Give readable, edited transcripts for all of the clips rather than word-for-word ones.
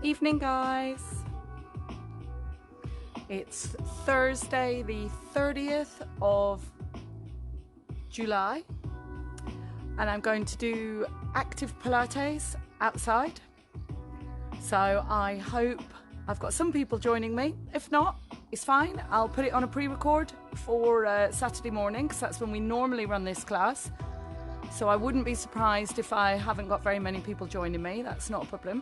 Evening, guys. It's Thursday the 30th of July and I'm going to do active Pilates outside. So I hope I've got some people joining me. If not, it's fine. I'll put it on a pre-record for Saturday morning because that's when we normally run this class. So I wouldn't be surprised if I haven't got very many people joining me. That's not a problem.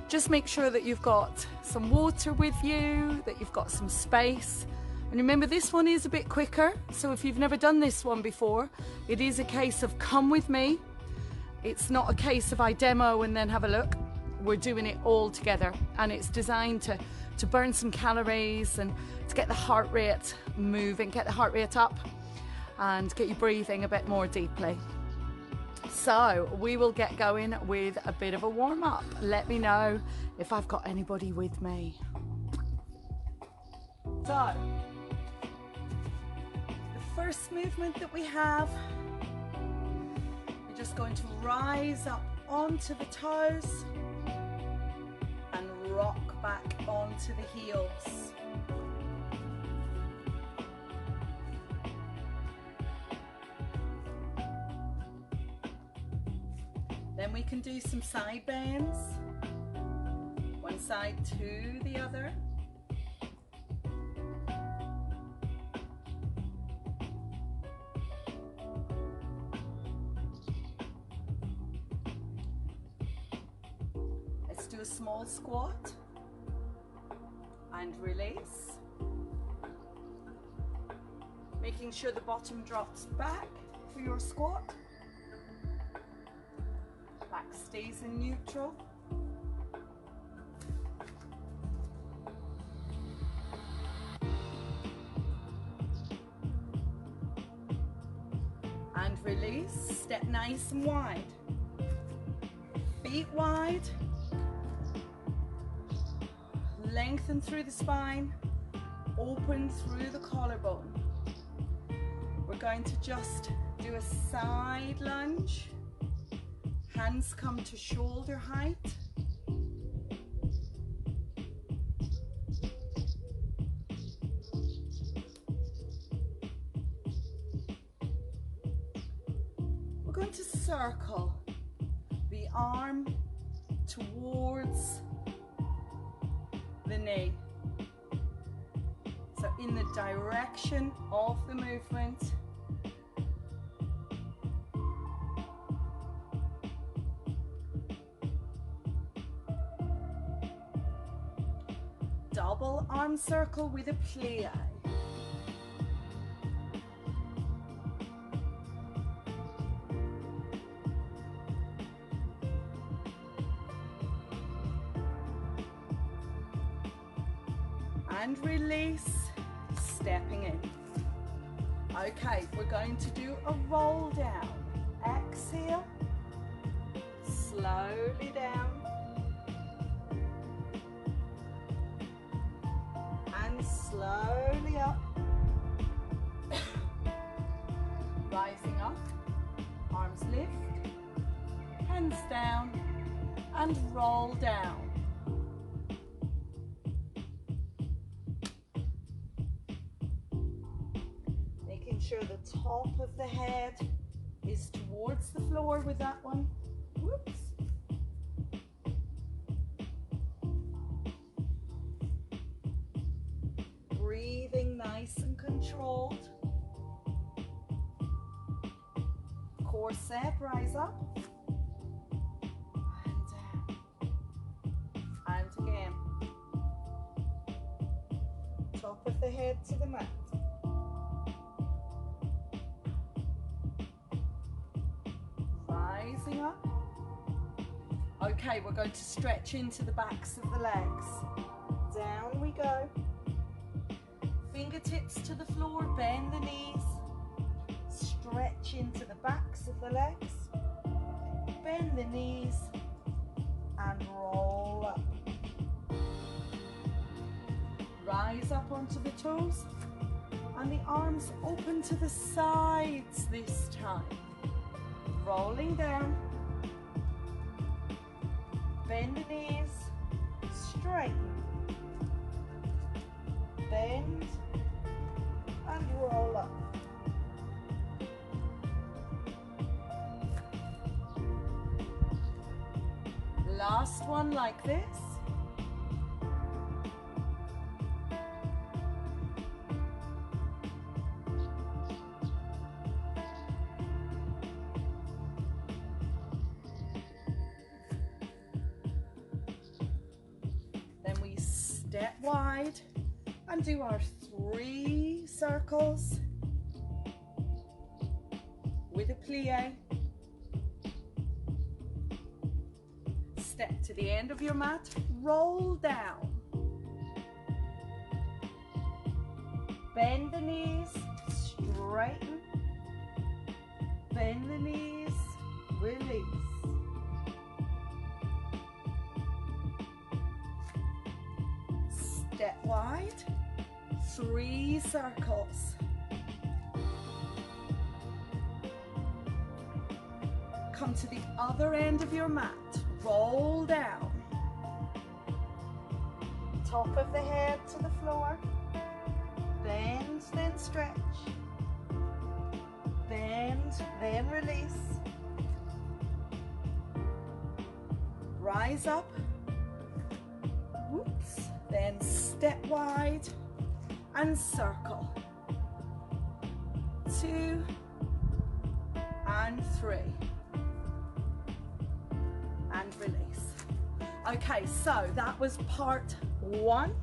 Just make sure that you've got some water with you, that you've got some space. And remember, this one is a bit quicker. So if you've never done this one before, it is a case of come with me. It's not a case of I demo and then have a look. We're doing it all together. And it's designed to burn some calories and to get the heart rate moving, get the heart rate up and get you breathing a bit more deeply. So we will get going with a bit of a warm-up. Let me know if I've got anybody with me. So the first movement that we have, we're just going to rise up onto the toes and rock back onto the heels. Then we can do some side bends, one side to the other. Let's do a small squat and release. Making sure the bottom drops back for your squat. Back stays in neutral. And release, step nice and wide. Feet wide. Lengthen through the spine, open through the collarbone. We're going to just do a side lunge. Hands come to shoulder height. We're going to circle the arm towards the knee. So in the direction of the movement. Double arm circle with a plie. And release, stepping in. Okay, we're going to do a roll down. Exhale, slowly down. Slowly up, rising up, arms lift, hands down and roll down. Making sure the top of the head is towards the floor with that one. Whoops. Breathing nice and controlled. Corset, rise up. And down. And again. Top of the head to the mat. Rising up. Okay, we're going to stretch into the backs of the legs. Down we go. Fingertips to the floor, bend the knees, stretch into the backs of the legs, bend the knees and roll up. Rise up onto the toes and the arms open to the sides this time. Rolling down, Bend the knees, straighten, bend, and roll up. Last one like this. Then we step wide and do our 3 circles with a plie. Step to the end of your mat, roll down. Bend the knees, straighten. Bend the knees, release. Step wide, 3 circles. Come to the other end of your mat, roll down. Top of the head to the floor. Bend, then stretch. Bend, then release. Rise up. Whoops. Then step wide and circle. 2 and 3. And release. Okay, so that was part 1.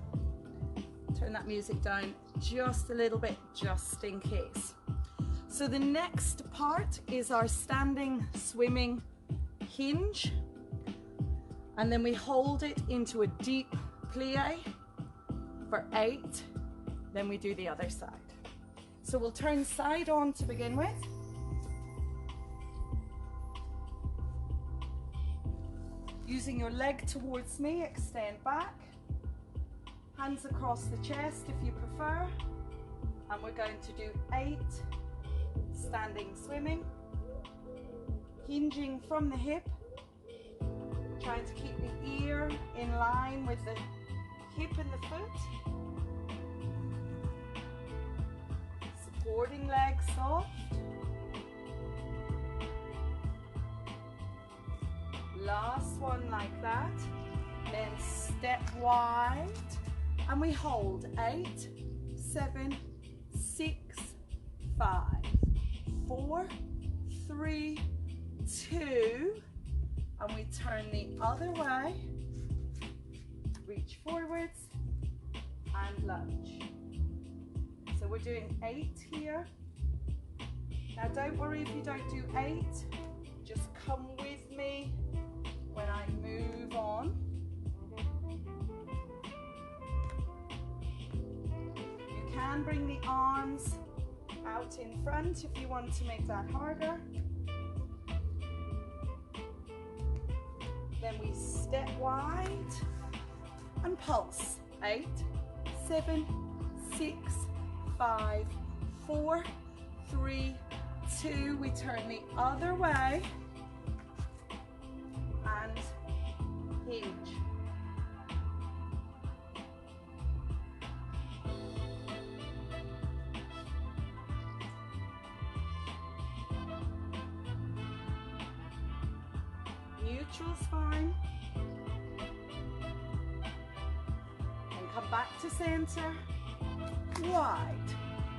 Turn that music down just a little bit, just in case. So the next part is our standing swimming hinge. And then we hold it into a deep plie for 8. Then we do the other side. So we'll turn side on to begin with. Using your leg towards me, extend back. Hands across the chest if you prefer. And we're going to do 8 standing swimming. Hinging from the hip. Trying to keep the ear in line with the hip and the foot. Supporting leg soft. Last one like that. Then step wide. And we hold 8, 7, 6, 5, 4, 3, 2. And we turn the other way. Reach forwards and lunge. So we're doing 8 here. Now don't worry if you don't do 8. Just come with me when I move on. You can bring the arms out in front if you want to make that harder. Then we step wide and pulse. 8, 7, 6, 5, 4, 3, 2. We turn the other way and hinge. Neutral spine. And come back to center. Wide.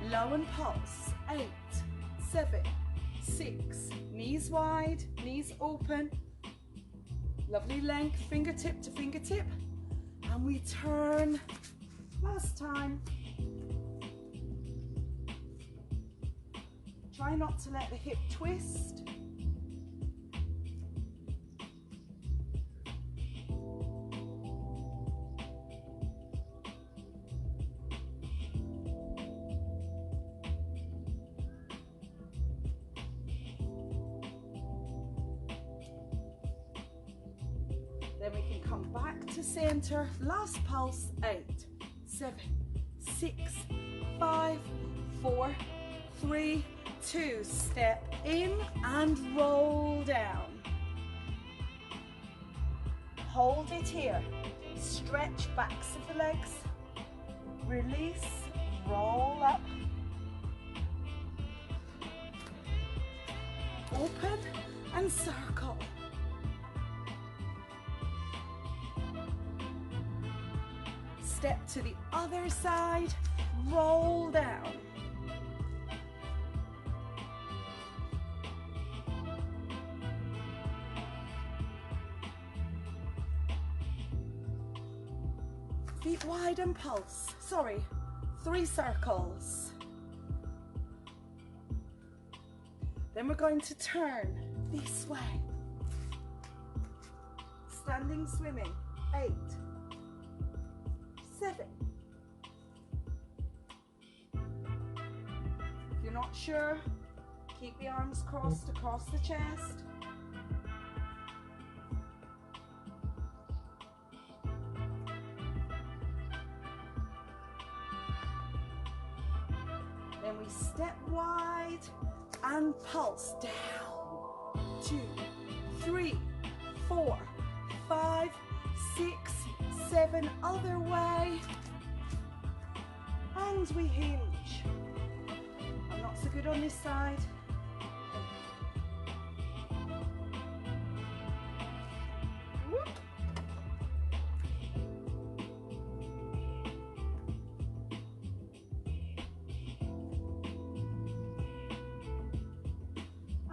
Low and pulse. 8, 7, 6. Knees wide, knees open. Lovely length, fingertip to fingertip. And we turn. Last time. Try not to let the hip twist. Then we can come back to center. Last pulse. 8, 7, 6, 5, 4, 3, 2. Step in and roll down. hold it here. Stretch backs of the legs. Release, roll up. Open and circle. Step to the other side, roll down. Feet wide and pulse. Sorry, 3 circles. Then we're going to turn this way. Standing swimming. 8, 7. If you're not sure, keep the arms crossed across the chest. Then we step wide and pulse down. 2, 3, 4, 5, 6, 7, other way. And we hinge. I'm not so good on this side. Whoop.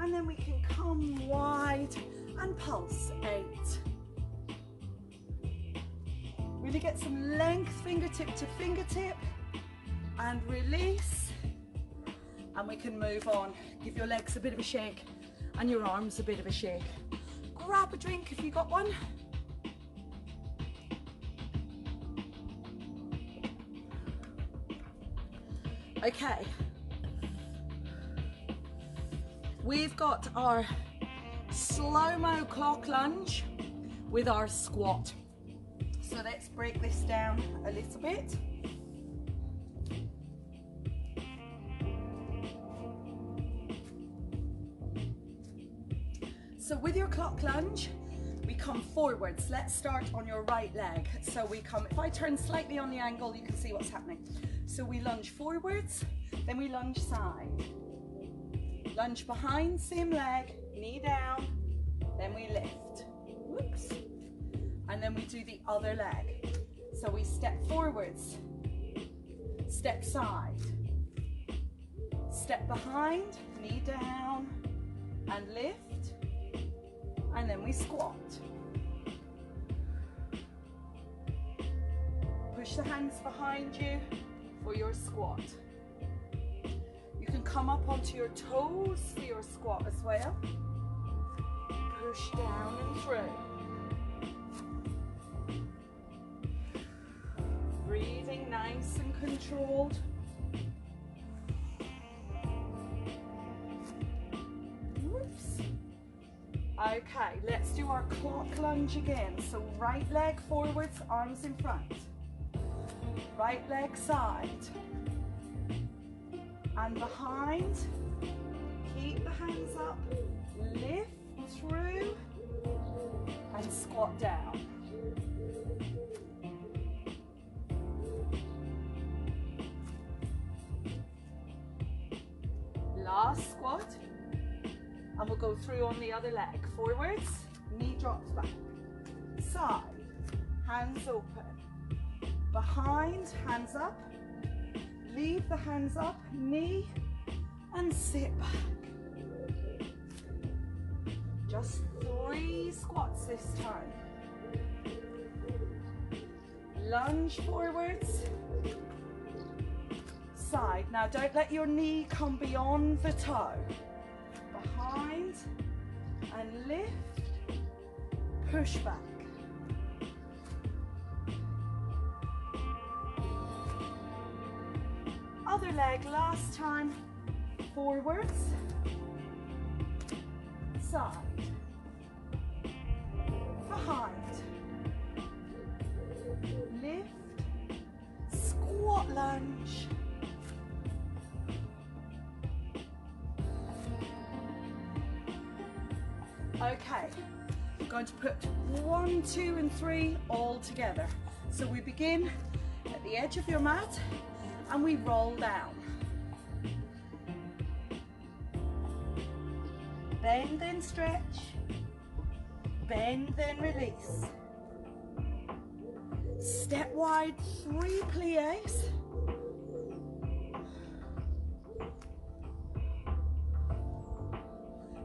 And then we can come wide and pulse. 8. Really get some length, fingertip to fingertip, and release. And we can move on. Give your legs a bit of a shake and your arms a bit of a shake. Grab a drink if you got one. Okay. We've got our slow-mo clock lunge with our squat. So let's break this down a little bit. So with your clock lunge, we come forwards. Let's start on your right leg. So we come, if I turn slightly on the angle, you can see what's happening. So we lunge forwards, then we lunge side. Lunge behind, same leg, knee down, then we lift. Whoops. And then we do the other leg. So we step forwards, step side, step behind, knee down, and lift, and then we squat. Push the hands behind you for your squat. You can come up onto your toes for your squat as well. Push down and through. Breathing nice and controlled. Whoops. Okay, let's do our clock lunge again. So right leg forwards, arms in front. Right leg side. And behind. Keep the hands up. Lift through. And squat down. Last squat, and we'll go through on the other leg. Forwards, knee drops back. Side, hands open. Behind, hands up. Leave the hands up, knee, and sit back. Just 3 squats this time. Lunge forwards. Side. Now don't let your knee come beyond the toe. Behind and lift, push back. Other leg last time. Forwards, side, behind, lift, squat lunge. Okay, we're going to put 1, 2, and 3 all together. So we begin at the edge of your mat and we roll down. Bend then stretch, bend then release. Step wide, 3 plies.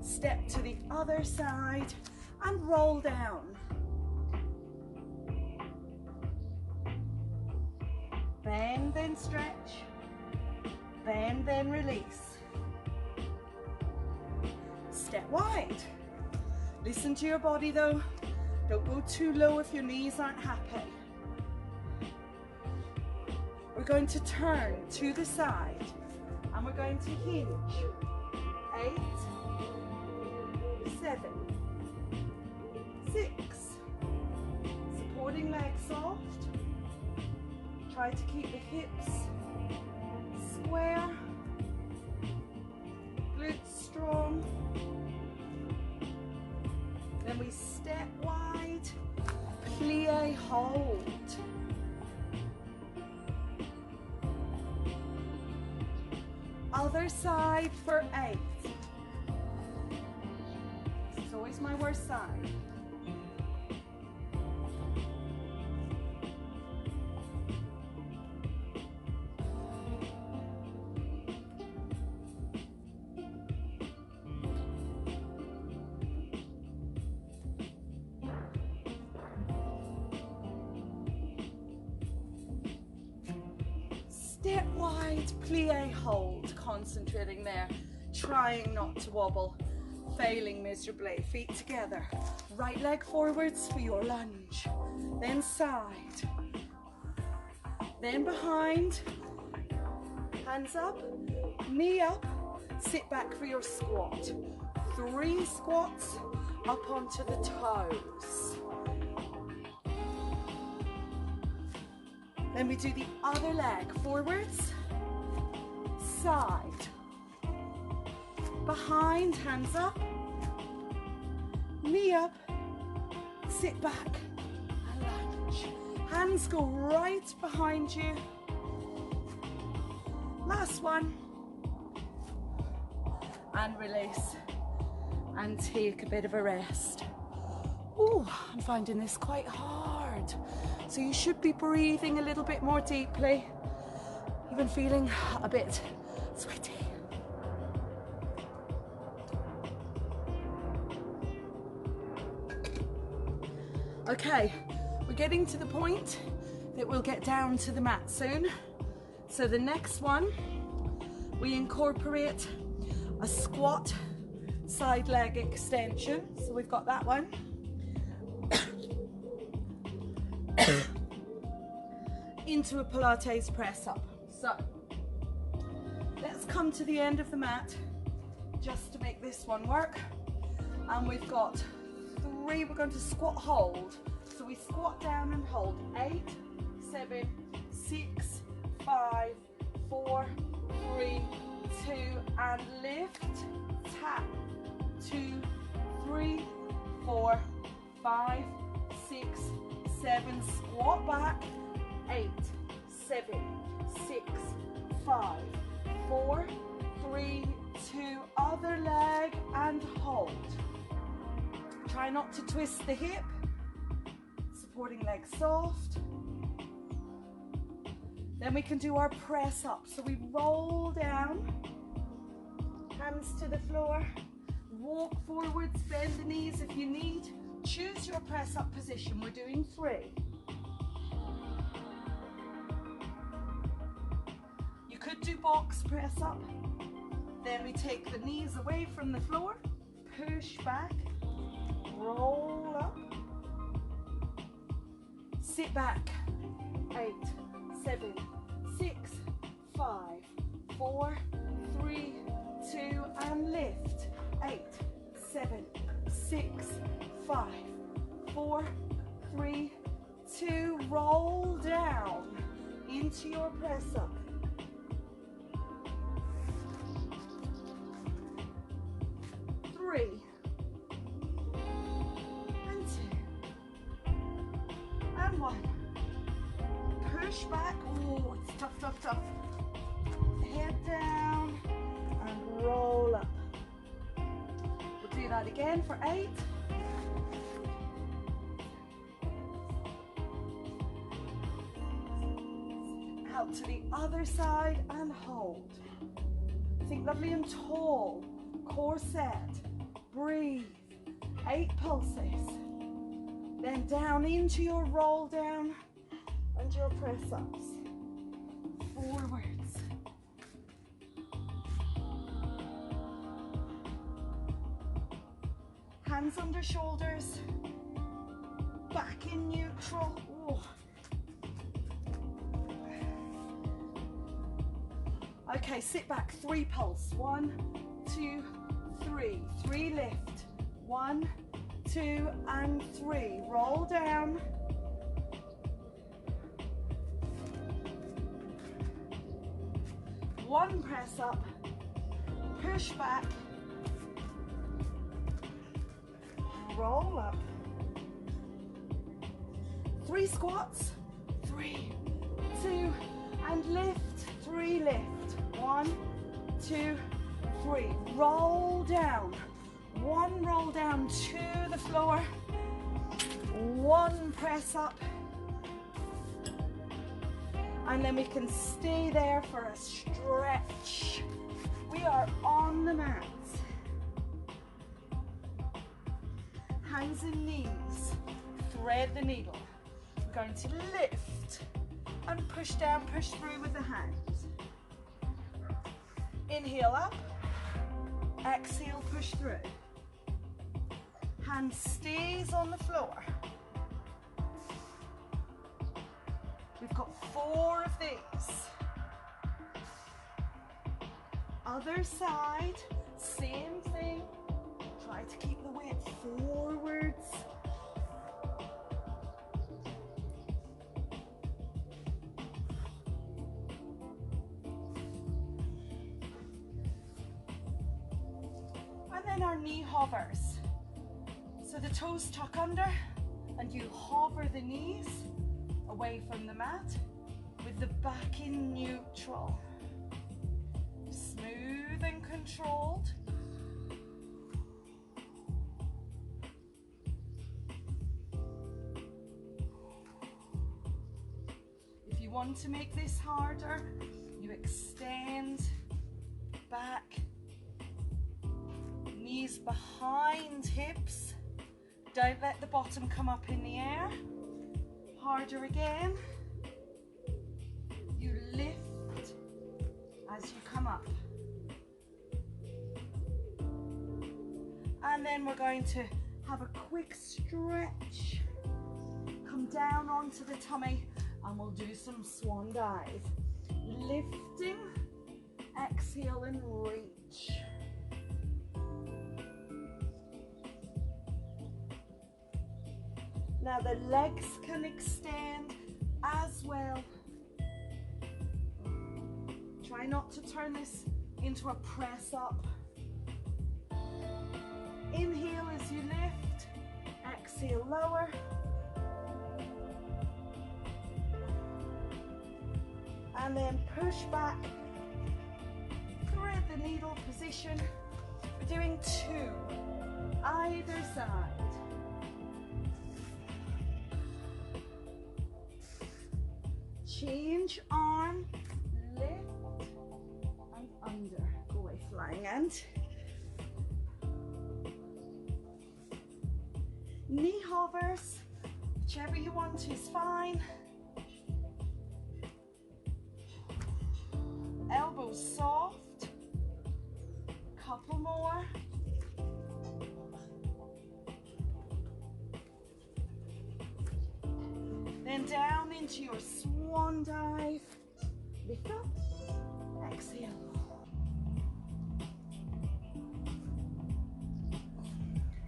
Step to the other side and roll down. Bend then stretch, bend then release. Step wide. Listen to your body though. Don't go too low if your knees aren't happy. We're going to turn to the side and we're going to hinge. 8, 7, 6. Supporting leg soft. Try to keep the hips square. Glutes strong. Then we step wide, plie, hold. Other side for 8. This is always my worst side. Step wide, plie, hold, concentrating there, trying not to wobble, failing miserably, feet together, right leg forwards for your lunge, then side, then behind, hands up, knee up, sit back for your squat, 3 squats up onto the toes. Then we do the other leg, forwards, side, behind, hands up, knee up, sit back, and lunge. Hands go right behind you. Last one. And release. And take a bit of a rest. Oh, I'm finding this quite hard. So you should be breathing a little bit more deeply, even feeling a bit sweaty. Okay, we're getting to the point that we'll get down to the mat soon. So the next one, we incorporate a squat side leg extension. So we've got that one. Into a Pilates press up. So let's come to the end of the mat just to make this one work. And we've got 3, we're going to squat hold. So we squat down and hold. 8, 7, 6, 5, 4, 3, 2, and lift, tap, 2, 3, 4, 5, 6, 7, squat back, 8, 7, 6, 5, 4, 3, 2, other leg, and hold. Try not to twist the hip, supporting leg soft. Then we can do our press up. So we roll down, hands to the floor, walk forwards, bend the knees if you need. Choose your press up position. We're doing 3. You could do box press up. Then we take the knees away from the floor, push back, roll up, sit back, 8, 7, 6, 5, 4, 3, 2, and lift, 8, 7, 6, 5, 4, 3, 2, roll down into your press up. 3, and and 1. Push back. Oh, it's tough, tough, tough. Head down and roll up. We'll do that again for 8. Out to the other side and hold. Think lovely and tall. Core set. Breathe. 8 pulses. Then down into your roll down and your press ups. Forwards. Hands under shoulders. Back in neutral. Oh. Okay, sit back, 3 pulse. 1, 2, 3. 3 lift. 1, 2, and 3. Roll down. One press up. Push back. Roll up. 3 squats. 3, 2, and lift. 3 lift. 1, 2, 3. Roll down. 1 roll down to the floor. 1 press up. And then we can stay there for a stretch. We are on the mat. Hands and knees. Thread the needle. We're going to lift and push down, push through with the hands. Inhale up, exhale, push through. Hand stays on the floor. We've got 4 of these. Other side, same thing. Try to keep the weight forwards. And then our knee hovers. So the toes tuck under and you hover the knees away from the mat with the back in neutral. Smooth and controlled. If you want to make this harder, you extend back, knees behind hips. Don't let the bottom come up in the air. Harder again. You lift as you come up. And then we're going to have a quick stretch. Come down onto the tummy and we'll do some swan dive. Lifting, exhale and reach. Now the legs can extend as well. Try not to turn this into a press up. Inhale as you lift, exhale lower. And then push back, thread the needle position. We're doing 2, either side. Change arm, lift and under, go away flying end. Knee hovers, whichever you want is fine. Elbows soft, couple more. Then down into your swan dive. Lift up, exhale.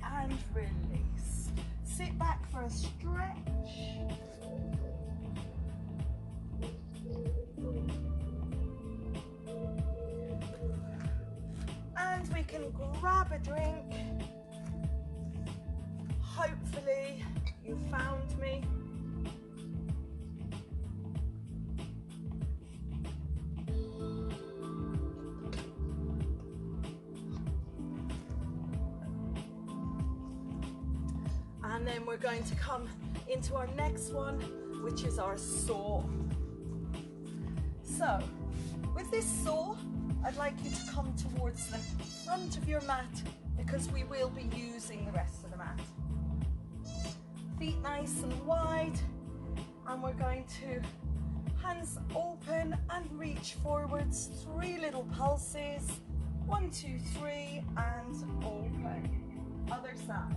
And release. Sit back for a stretch. And we can grab a drink. Hopefully you found me. And then we're going to come into our next one, which is our saw. So with this saw, I'd like you to come towards the front of your mat because we will be using the rest of the mat. Feet nice and wide, and we're going to hands open and reach forwards, 3 little pulses, 1, 2, 3, and open. Other side.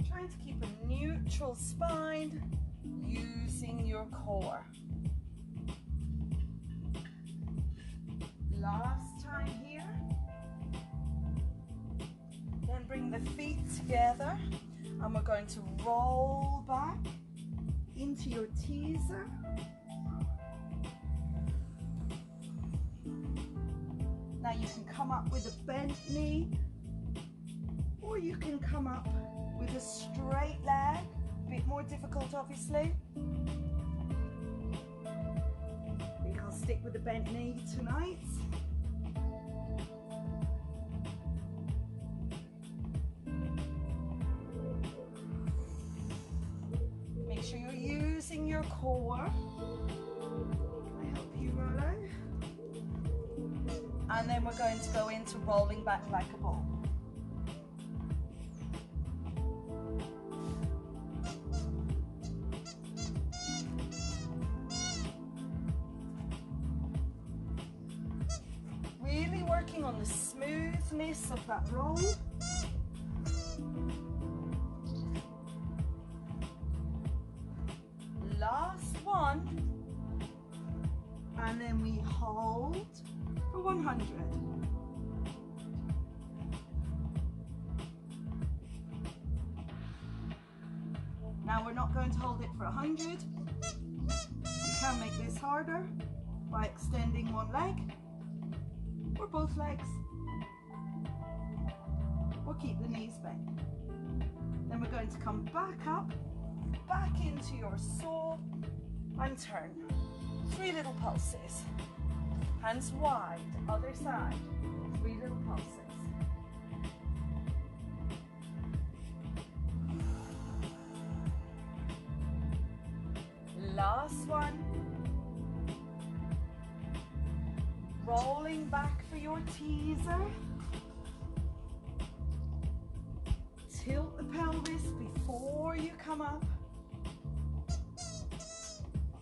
Trying to keep a neutral spine, using your core. Last time here. Then bring the feet together and we're going to roll back into your teaser. Now you can come up with a bent knee, or you can come up with a straight leg, a bit more difficult obviously. I think I'll stick with the bent knee tonight. Make sure you're using your core. Can I help you, Rolo? And then we're going to go into rolling back like a ball. Really working on the smoothness of that roll. Last one, and then we hold for 100. Now we're not going to hold it for 100. You can make this harder by extending one leg or both legs, or keep the knees bent. Then we're going to come back up, back into your saw, and turn. 3 little pulses. Hands wide, other side. 3 little pulses. Last one. Rolling back for your teaser. Tilt the pelvis before you come up.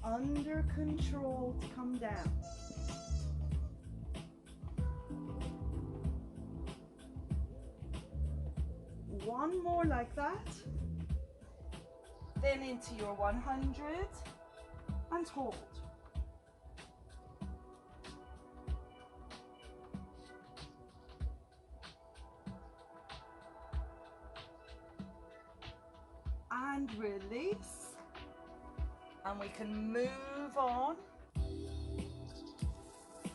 Under control to come down. One more like that. Then into your 100 and hold. And release. And we can move on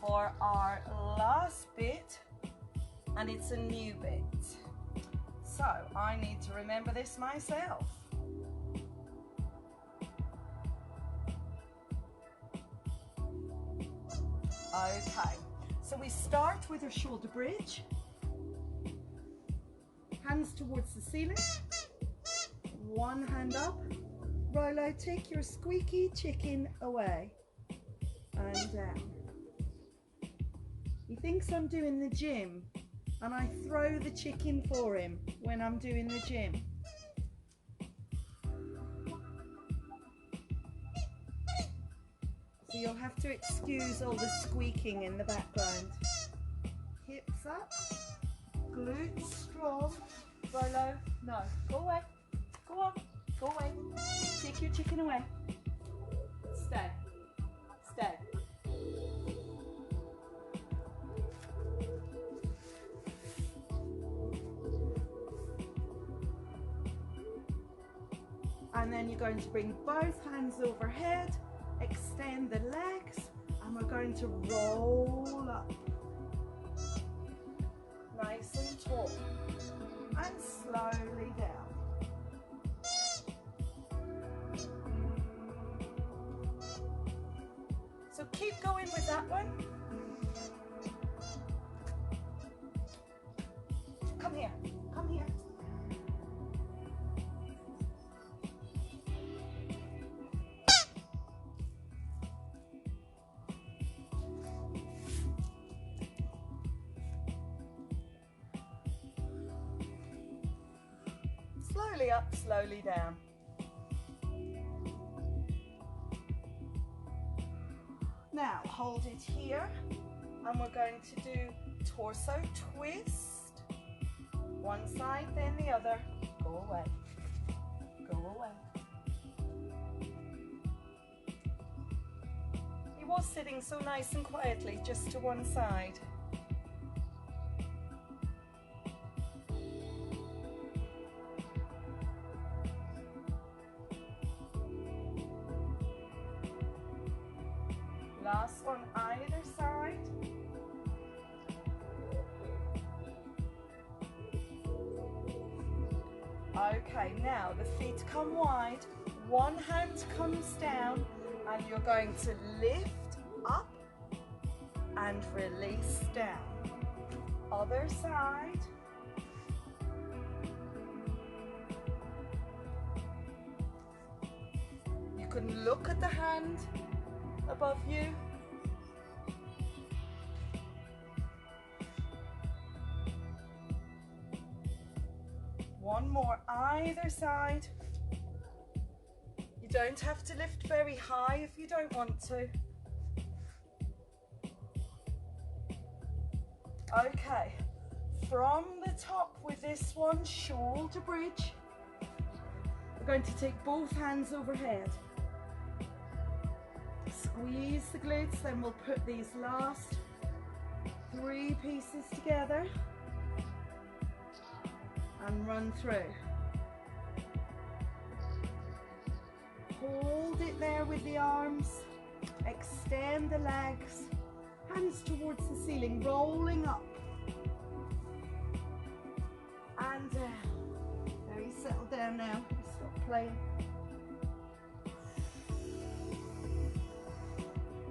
for our last bit, and it's a new bit. So I need to remember this myself. Okay, so we start with our shoulder bridge, hands towards the ceiling, one hand up. Rolo, take your squeaky chicken away and down. He thinks I'm doing the gym and I throw the chicken for him when I'm doing the gym. So you'll have to excuse all the squeaking in the background. Hips up, glutes strong. Rolo, no, go away, go on. Go away. Take your chicken away. Stay. Stay. And then you're going to bring both hands overhead, extend the legs, and we're going to roll up. Nice and tall. And slowly down. Keep going with that one. Come here, come here. Slowly up, slowly down. Now hold it here, and we're going to do torso twist. One side, then the other. Go away. Go away. He was sitting so nice and quietly, just to one side. Last one, either side. Okay, now the feet come wide, one hand comes down, and you're going to lift up and release down. Other side. You can look at the hand above you. One more, either side. You don't have to lift very high if you don't want to. Okay, from the top with this one, shoulder bridge. We're going to take both hands overhead. Squeeze the glutes, then we'll put these last 3 pieces together and run through. Hold it there with the arms, extend the legs, hands towards the ceiling, rolling up and down. Very settled down now, stop playing.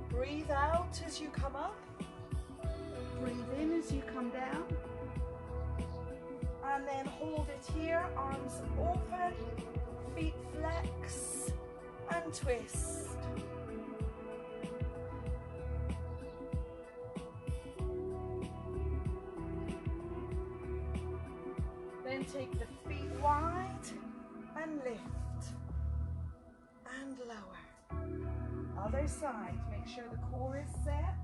Breathe out as you come up, breathe in as you come down, and then hold it here, arms open, feet flex and twist. Then take the feet wide and lift and lower. Other side, make sure the core is set.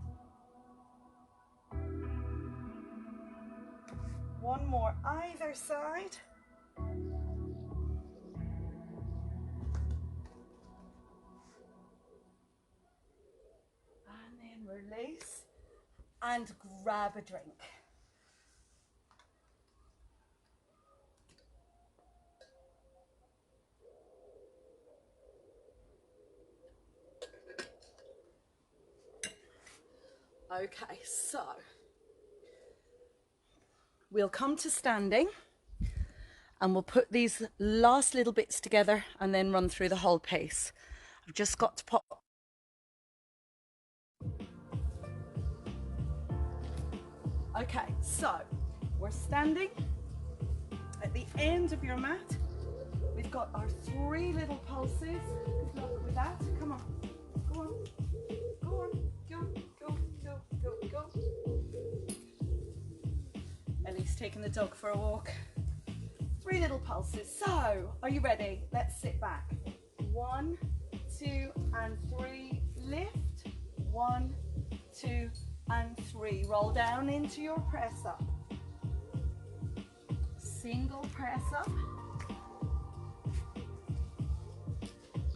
One more, either side. And then release and grab a drink. Okay, so we'll come to standing and we'll put these last little bits together and then run through the whole pace. I've just got to pop. Okay, so we're standing at the end of your mat. We've got our 3 little pulses. Good luck with that. Come on, go on, go on, go. Ellie's taking the dog for a walk. 3 little pulses. So, are you ready? Let's sit back. 1, 2, and 3. Lift. 1, 2, and 3. Roll down into your press up. Single press up.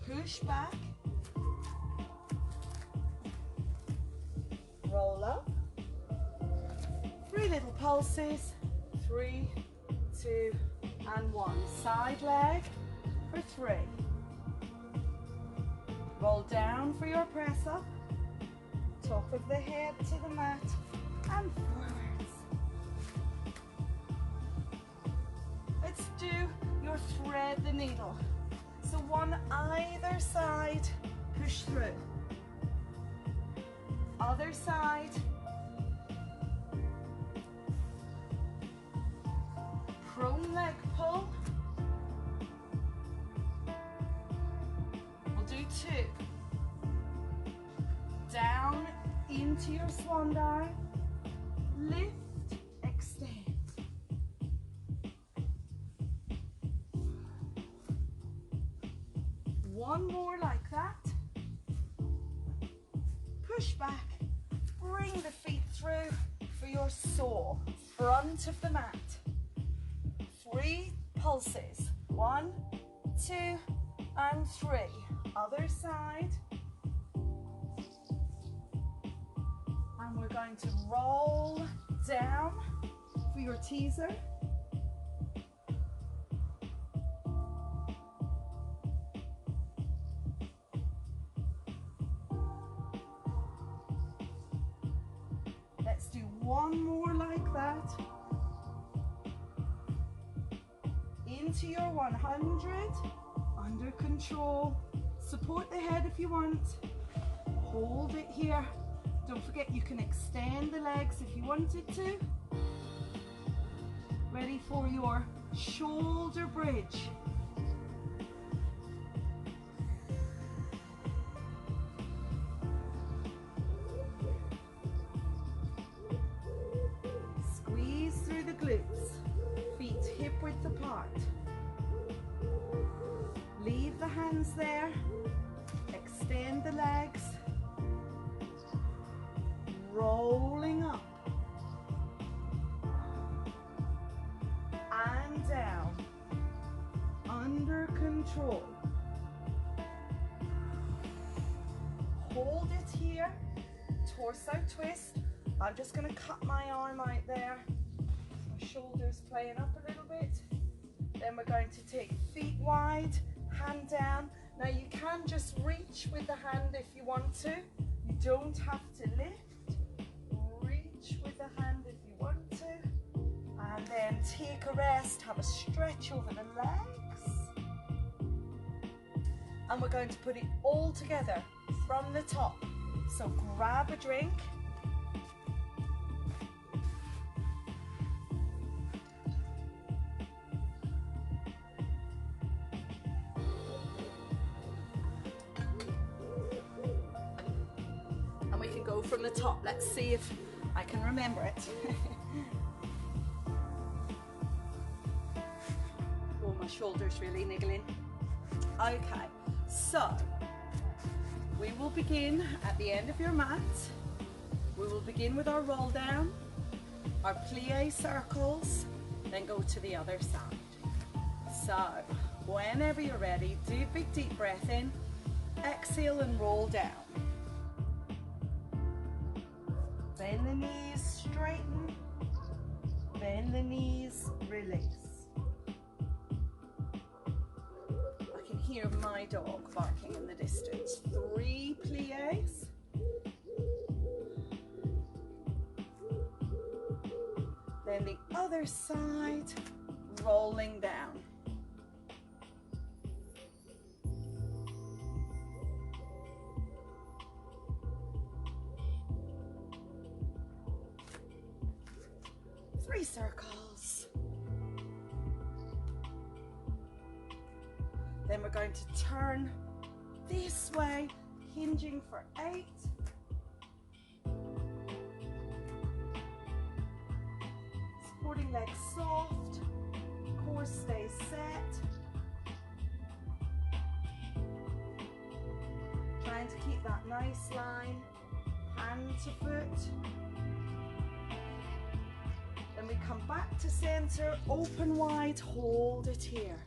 Push back. Roll up. 3 little pulses. 3, 2, and 1. Side leg for 3. Roll down for your press up. Top of the head to the mat and forwards. Let's do your thread the needle. So 1 either side, push through. Other side. Prone leg pull. We'll do 2. Down into your swan dive. Lift, extend. One more like that. Push back. Bring the feet through for your saw. Front of the mat. 3 pulses. 1, 2, and 3. Other side. And we're going to roll down for your teaser. Let's do one more like that. Into your 100, under control. Support the head if you want. Hold it here. Don't forget you can extend the legs if you wanted to. Ready for your shoulder bridge. Squeeze through the glutes. Feet hip width apart. Leave the hands there. Extend the legs. Rolling up. And down. Under control. Hold it here. Torso twist. I'm just going to cut my arm out there. My shoulders playing up a little bit. Then we're going to take feet wide, hand down. Now you can just reach with the hand if you want to. You don't have to lift. Reach with the hand if you want to. And then take a rest, have a stretch over the legs. And we're going to put it all together from the top. So grab a drink. And we can go from the top. Let's see if I can remember it. Oh, my shoulder's really niggling. Okay, so we will begin at the end of your mat. We will begin with our roll down, our plie circles, then go to the other side. So whenever you're ready, do a big deep breath in, exhale and roll down. Bend the knees, straighten, bend the knees, release. I can hear my dog barking in the distance. 3 plies. Then the other side, rolling down. Three circles. Then we're going to turn this way, hinging for 8. Supporting legs soft, core stays set. Trying to keep that nice line, hand to foot. Then we come back to center, open wide, hold it here.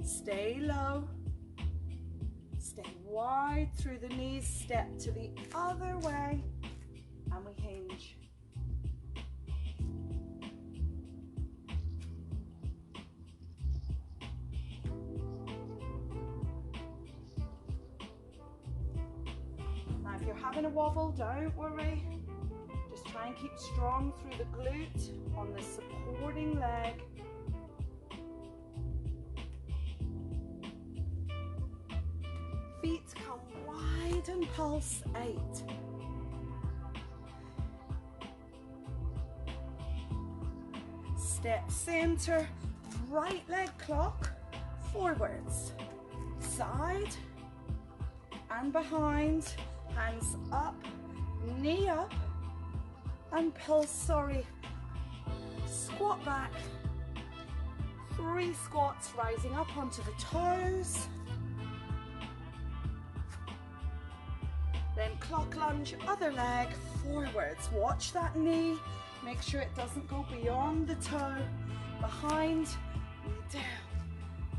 Stay low, stay wide through the knees, step to the other way, and we hinge. Now if you're having a wobble, don't worry. Just try and keep strong through the glute on the supporting leg. Feet come wide maiden pulse 8. Step center, right leg clock, forwards, side and behind, hands up, knee up, and pulse, squat back, 3 squats rising up onto the toes, then clock lunge, other leg, forwards, watch that knee, make sure it doesn't go beyond the toe, behind, knee down,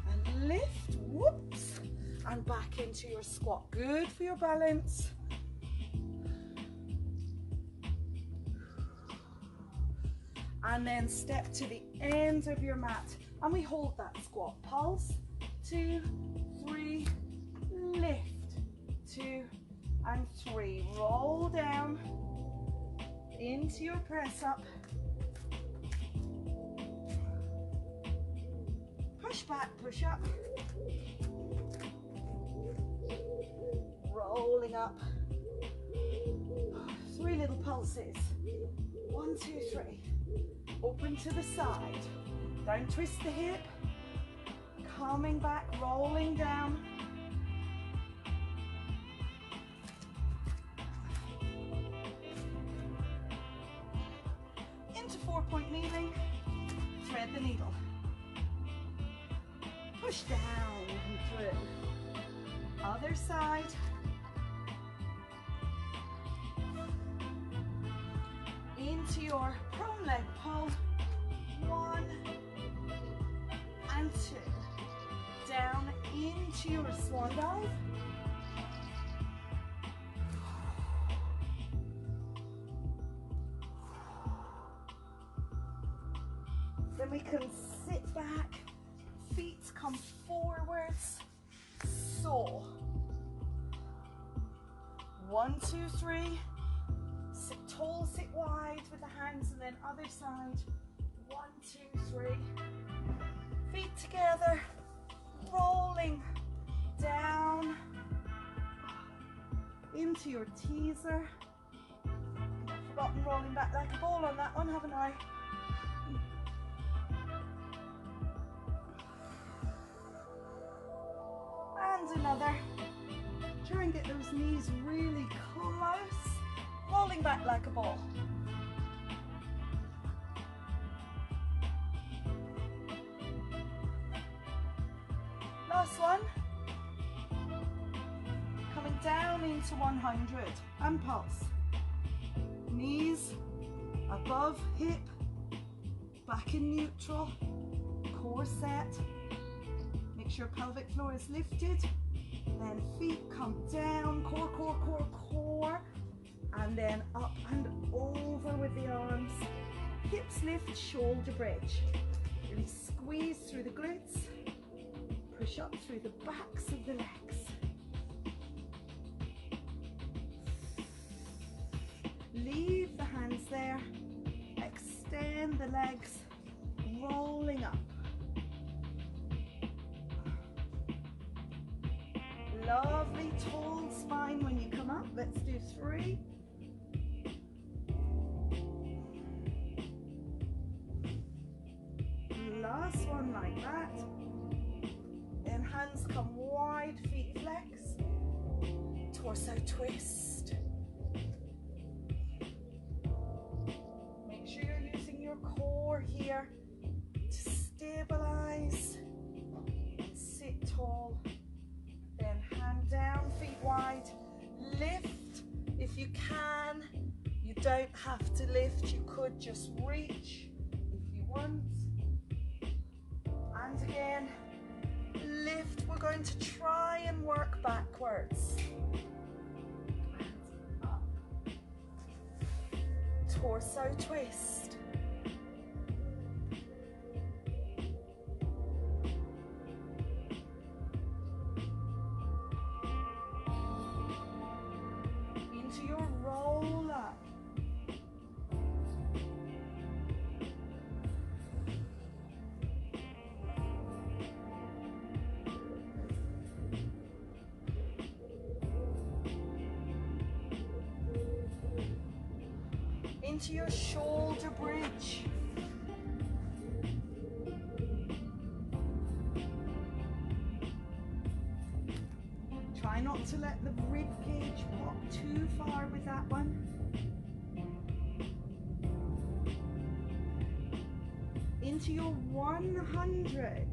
and lift, whoops, and back into your squat, good for your balance. And then step to the ends of your mat and we hold that squat. Pulse, 2, 3, lift, 2 and 3. Roll down into your press up. Push back, push up. Rolling up. 3 little pulses. 1, 2, 3. Open to the side. Don't twist the hip. Coming back, rolling down. Into 4-point kneeling. Thread the needle. Push down and through. Other side. Into your prone leg pull. 1 and 2. Down into your swan dive. Then we can sit back, feet come forwards, saw. 1, 2, 3. Sit tall, sit wide with the hands, and then other side. 1, 2, 3. Feet together, rolling down into your teaser. I've forgotten rolling back like a ball on that one, haven't I? And another. Try and get those knees really close. Rolling back like a ball. Last one. Coming down into 100 and pulse. Knees above hip, back in neutral, core set. Make sure pelvic floor is lifted. Then feet come down, core, core, core, core. And then up and over with the arms. Hips lift, shoulder bridge. Really squeeze through the glutes. Push up through the backs of the legs. Leave the hands there. Extend the legs, rolling up. Lovely tall spine when you come up. Let's do 3. Last one like that. Then hands come wide, feet flex. Torso twist. Make sure you're using your core here to stabilize and sit tall. Then hand down, feet wide. Lift if you can. You don't have to lift. You could just reach if you want. And again, lift. We're going to try and work backwards. And up. Torso twist. Into your roll up. into your shoulder bridge. Try not to let the rib cage pop too far with that one. Into your 100.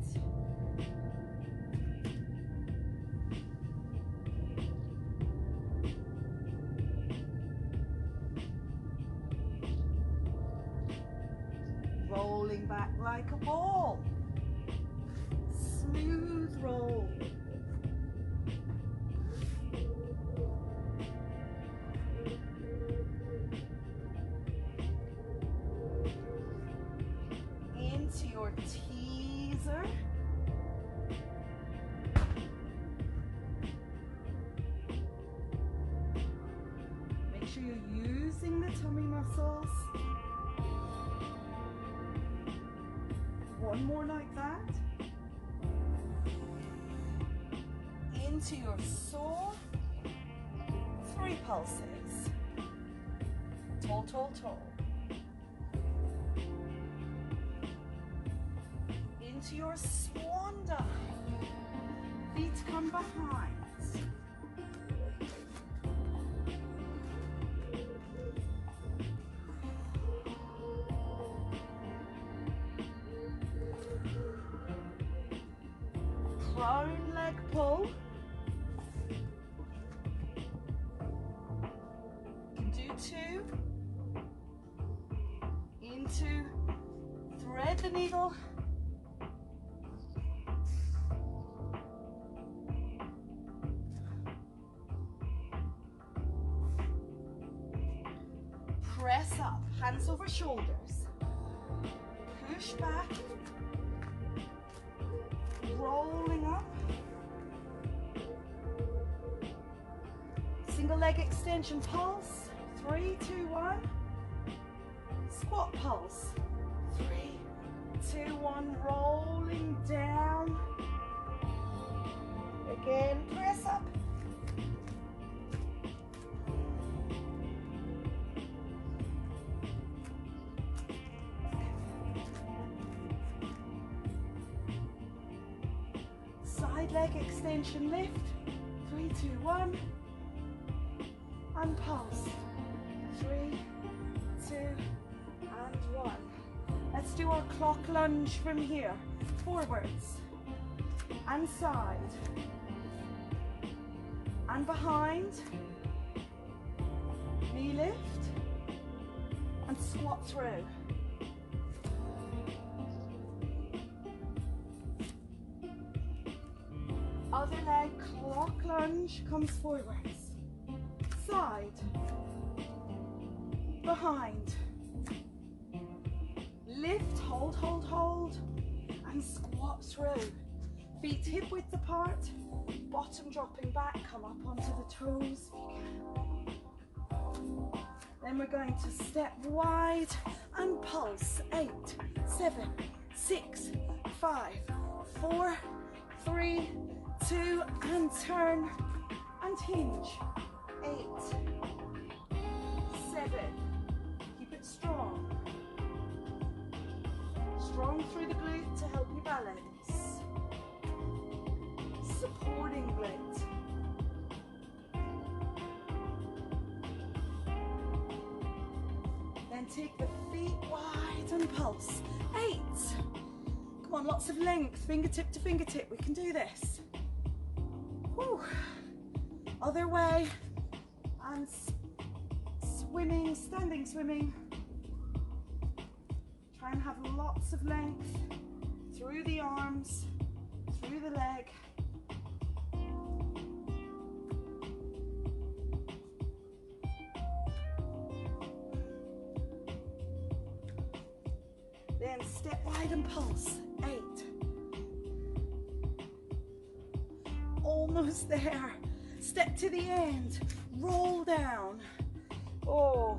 Rolling back like a ball. Smooth roll. Into your teaser. Make sure you're using the tummy muscles. One more like that. Into your saw. 3 pulses. Tall, tall, tall. Into your swan dive. Feet come behind. Prone leg pull. You can do 2. Into thread the needle. Press up, hands over shoulders. Push back. Rolling up. Single leg extension pulse. 3, 2, 1. Squat pulse. 3, 2, 1. Rolling down. Again, press up. Side leg extension lift. 3, 2, 1. And pulse. 3, 2, and 1. Let's do our clock lunge from here. Forwards. And side. And behind. Knee lift. And squat through. Other leg, clock lunge, comes forwards. Side. Behind. Lift, hold, hold, hold. And squat through. Feet hip width apart. Bottom dropping back, come up onto the toes if you can. Then we're going to step wide and pulse. 8, 7, 6, 5, 4, 3, 2, and turn and hinge. 8, 7, keep it strong. Strong through the glute to help you balance. Supporting glute. Then take the feet wide and pulse. 8. Come on, lots of length, fingertip to fingertip. We can do this. Whew. Other way. And swimming, standing swimming. Try and have lots of length through the arms, through the leg. Then step wide and pulse. 8. Almost there. Step to the end. Roll down. Oh.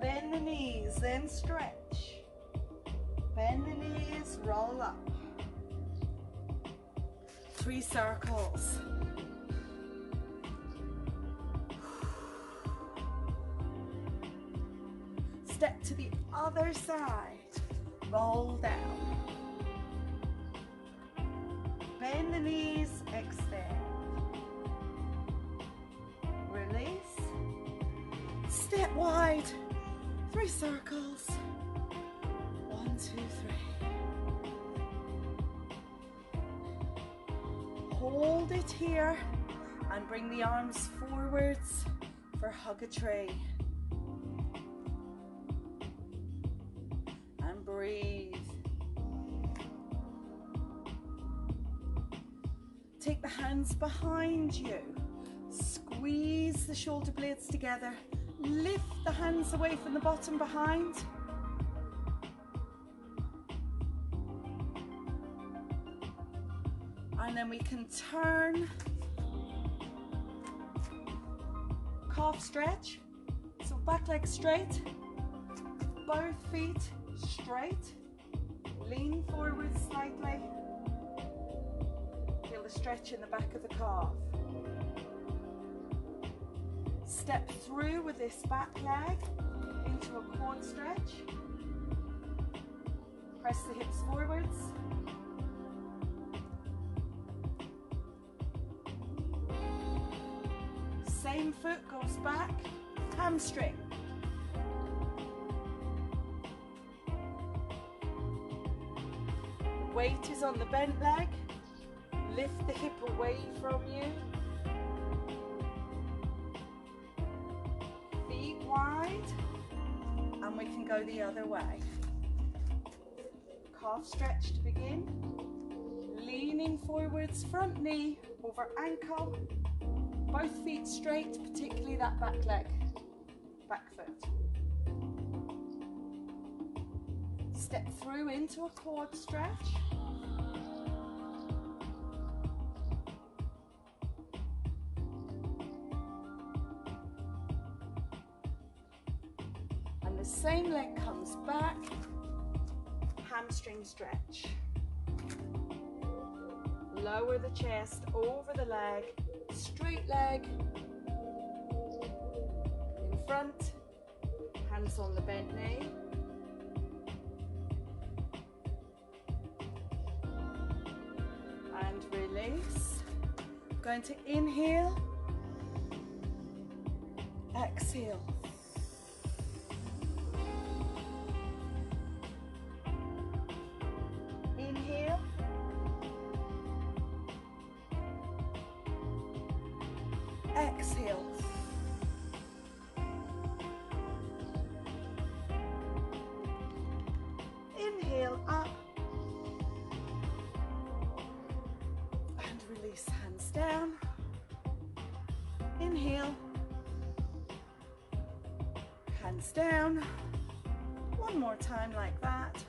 Bend the knees, then stretch. Bend the knees, roll up. 3 circles. other side. Roll down. Bend the knees, extend. Release. Step wide. 3 circles. 1, 2, 3. Hold it here and bring the arms forwards for hug a tree. And breathe. Take the hands behind you. Squeeze the shoulder blades together. Lift the hands away from the bottom behind. And then we can turn. Calf stretch. So back leg straight. Both feet straight. Lean forward slightly. Feel the stretch in the back of the calf. Step through with this back leg into a quad stretch. Press the hips forwards. Same foot goes back, hamstring. Weight is on the bent leg. Lift the hip away from you. Feet wide, and we can go the other way. Calf stretch to begin. Leaning forwards, front knee over ankle. Both feet straight, particularly that back leg, back foot. Step through into a quad stretch. And the same leg comes back, hamstring stretch. Lower the chest over the leg, straight leg, in front, hands on the bent knee. And release. Going to inhale, exhale. Inhale. Exhale. Inhale up and release, hands down. Inhale, hands down. One more time like that.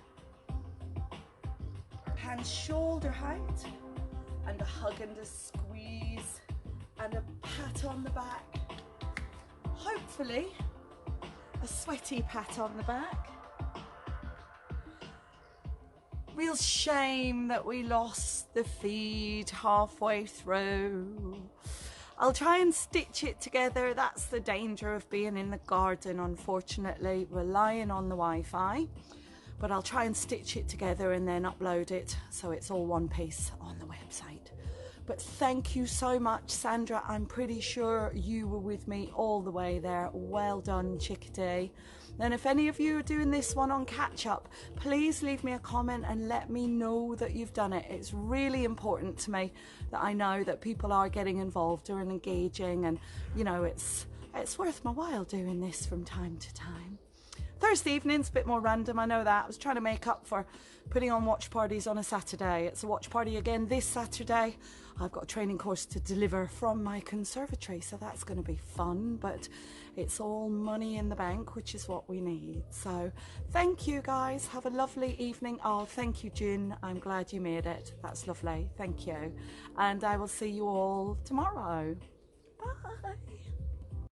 Hands shoulder height, and a hug and a squeeze and a pat on the back. Hopefully a sweaty pat on the back. Real shame that we lost the feed halfway through. I'll try and stitch it together. That's the danger of being in the garden, unfortunately, relying on the Wi-Fi. But I'll try and stitch it together and then upload it so it's all one piece on the website. But thank you so much, Sandra. I'm pretty sure you were with me all the way there. Well done, chickadee. And if any of you are doing this one on catch up, please leave me a comment and let me know that you've done it. It's really important to me that I know that people are getting involved and engaging, and you know, it's worth my while doing this from time to time. Thursday evening's a bit more random, I know that. I was trying to make up for putting on watch parties on a Saturday. It's a watch party again this Saturday. I've got a training course to deliver from my conservatory, so that's going to be fun, but it's all money in the bank, which is what we need. So thank you guys, have a lovely evening. Oh, thank you, June, I'm glad you made it. That's lovely, thank you. And I will see you all tomorrow. Bye.